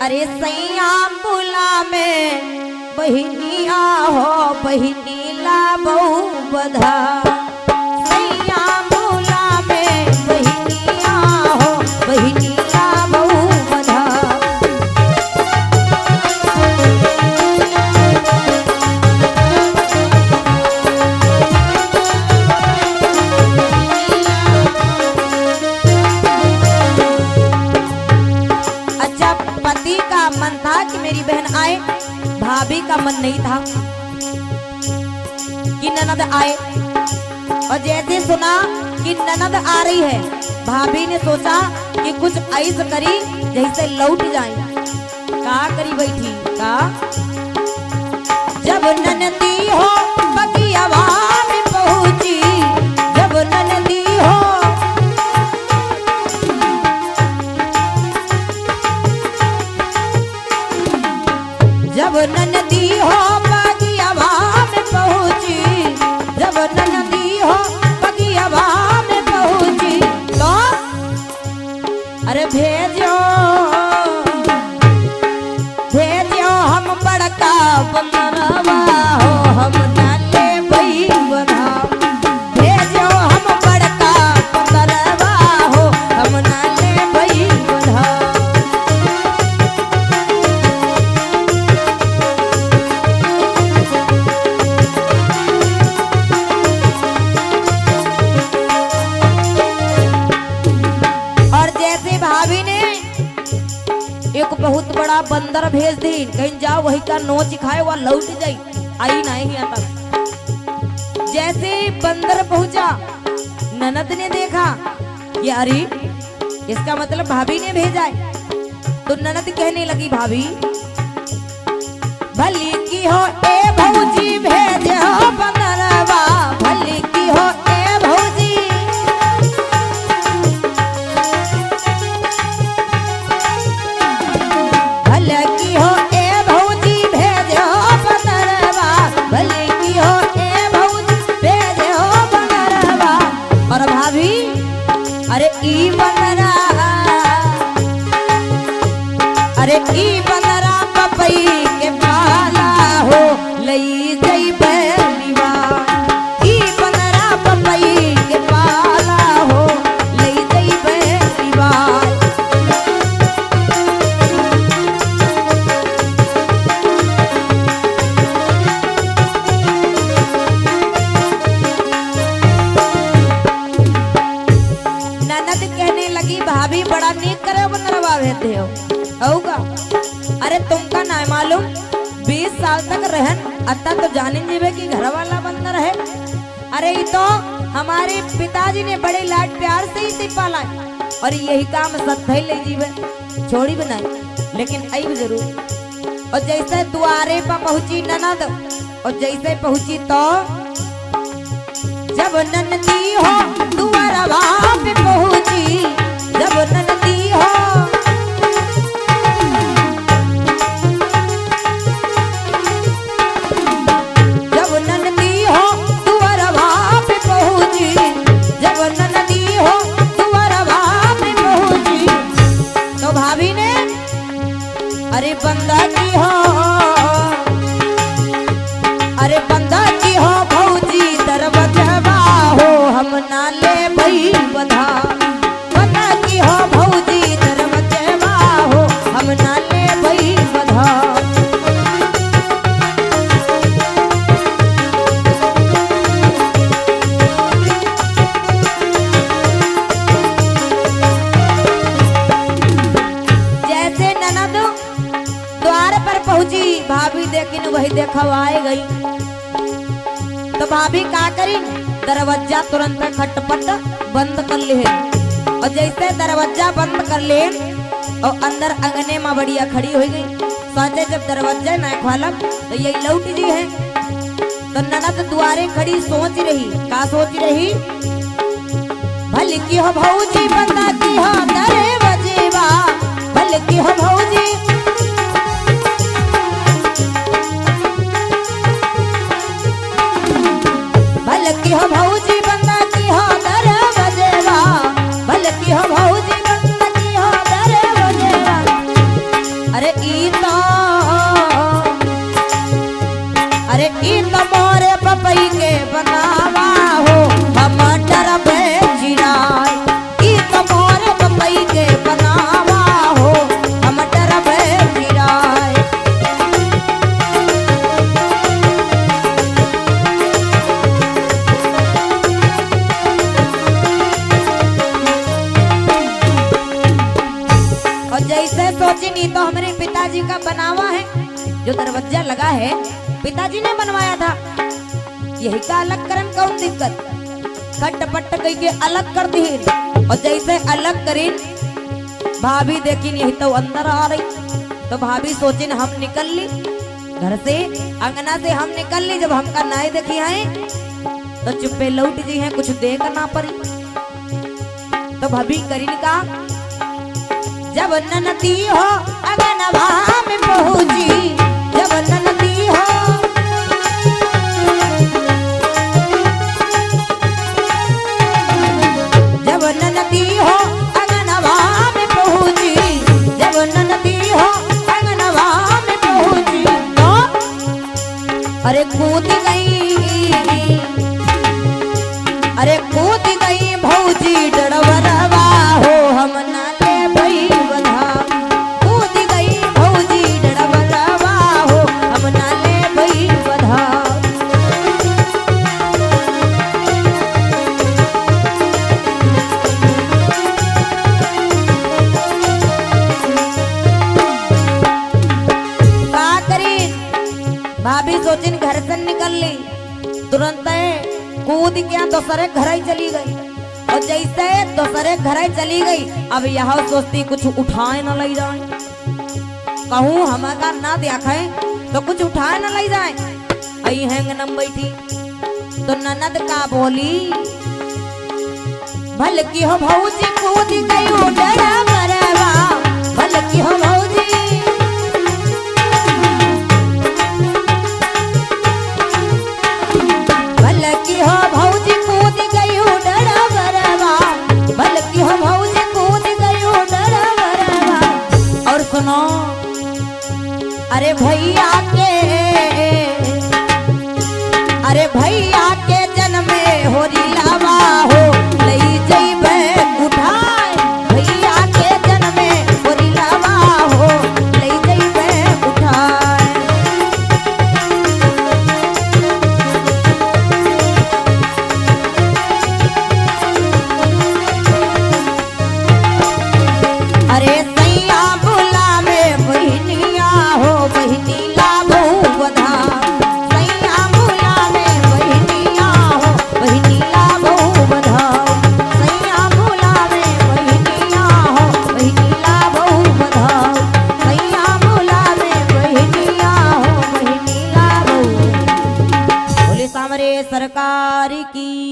अरे सैया बुला में बहिनिया हो बहिनी ला बहु बधा सैया बुला में बहिनिया हो बहिनी ला बहु बधा। अच्छा पति का मन था कि मेरी बहन आए, भाभी का मन नहीं था कि ननद आए। और जैसे सुना कि ननद आ रही है, भाभी ने सोचा कि कुछ ऐसा करी जैसे लौट जाए। का करी बैठी का जब ननदी हो बगियावा में पहुंची, जब ननदी हो जब ननदी हो बगियावा में पहुंची, जब ननदी हो बगियावा में पहुंची तो अरे भेजो भेजो हम बड़का बंदरवा हो हम नाले भई बधा। भेजो हम बड़का बंदरवा हो हम नाले भई बधा। भाभी ने एक बहुत बड़ा बंदर भेज दी, कहीं जाओ वही का नोच खाए वह लौट जाई, आई नहीं आता। जैसे बंदर पहुंचा ननद ने देखा ये अरे इसका मतलब भाभी ने भेजा है। तो ननद कहने लगी भाभी भली की हो ए भौजी भेजे हो बंदरवा, भली की हो ए भौजी की हो ए भौजी भेजो बंदरवा, भले की हो ए भौजी भेजो बंदरवा। और भाभी अरे ई बंदरा अरे ई बंदरा पपई के पाला हो लई जई बलिवा, ई बंदरा पपई के पाला हो लई जई बलिवा। भाभी बड़ा नीक करे बंदरवा भेजते हो होगा। अरे तुमका ना मालूम 20 साल तक रहन अत्ता तो जाने जीवे की घर वाला बंदर है। अरे ये तो हमारे पिताजी ने बड़े लाड प्यार से ही पाला और यही काम सत्य ले जीवे छोड़ी बनाई, लेकिन आई जरूर। और जैसे द्वारे पर पहुंची ननद और जैसे पहुंची तो जब ननदी हो द्वारवा पे पहुंची, जब ननदी हो जब ननदी हो द्वारवा पे पहुंची, जब ननदी हो द्वारवा पे पहुंची तो भाभी ने अरे बंदा की हो अरे बंदा की हो भौजी दरवाजा हो हम नाले भई बधा। हो भौजी दरवाजा हो हम नाले भई बधा। जैसे ननद द्वार पर पहुंची, भाभी देखी वही देखवाए गई तो भाभी का करी दरवाजा तुरंत खटपट बंद कर ले। और जैसे दरवाजा बंद कर ले और अंदर अंगने में बढ़िया खड़ी हो गई। सोचे जब दरवाजा ना खोलब तो यही लौट जी है। तो ननद द्वारे खड़ी सोच रही, का सोच रही भल की हो भौजी बंदा की हो दरवाजेवा, भल की हो भौजी भल की हो भौजी बंदा की हो दरवाजेवा, भल की हो भौजी बंदा की हो दरवाजेवा। अरे ई तो मोरे पपई के बनावा हो हम डरबे चिराय। ई तो मोरे पपई के बनावा हो हम डरबे चिराय। और जैसे सोची नहीं तो हमारे पिताजी का बनावा है, जो दरवाजा लगा है पिताजी ने बनवाया था। यही का अलग करन कौन दिक्कत, कट पट कई के अलग कर दी। और जैसे अलग करीन भाभी देखी यही तो अंदर आ रही, तो भाभी सोचिन हम निकल ली घर से, अंगना से हम निकल ली। जब हमका नाई देखी है तो चुप्पे लौट जी है, कुछ देख ना पड़ी। तो भाभी करीन का जब ननदी हो अगनवा में पहुंची, जब ननदी हो जब ननदी हो अगनवा में पहुंची, जब ननदी हो अगनवा में पहुंची तो अरे कूद गई, अरे कूद गई भौजी डरवरवा हो हम ना ले भई बधा। कूद गई भौजी डरवरवा हो हम ना ले भई बधा। का करी भाभी सोचिन घर से निकल ली, तुरंत कूद के दूसरे घर ही चली गई। और जैसे दूसरे घर ही चली गई, अब यह सोचती कुछ उठाए न ले जाए, कहूँ हमारा ना देखे तो कुछ उठाए न ले जाए। आई हैंग नम बैठी तो ननद का बोली भल की हो भौजी कूद गई डरा मरवा, भल की हो भौजी भल की हो भौजी कूद गई डरा मरवा, भल की हो भौजी कूद गई डरा मरवा। और सुनो अरे भैया के जन्म में हो रही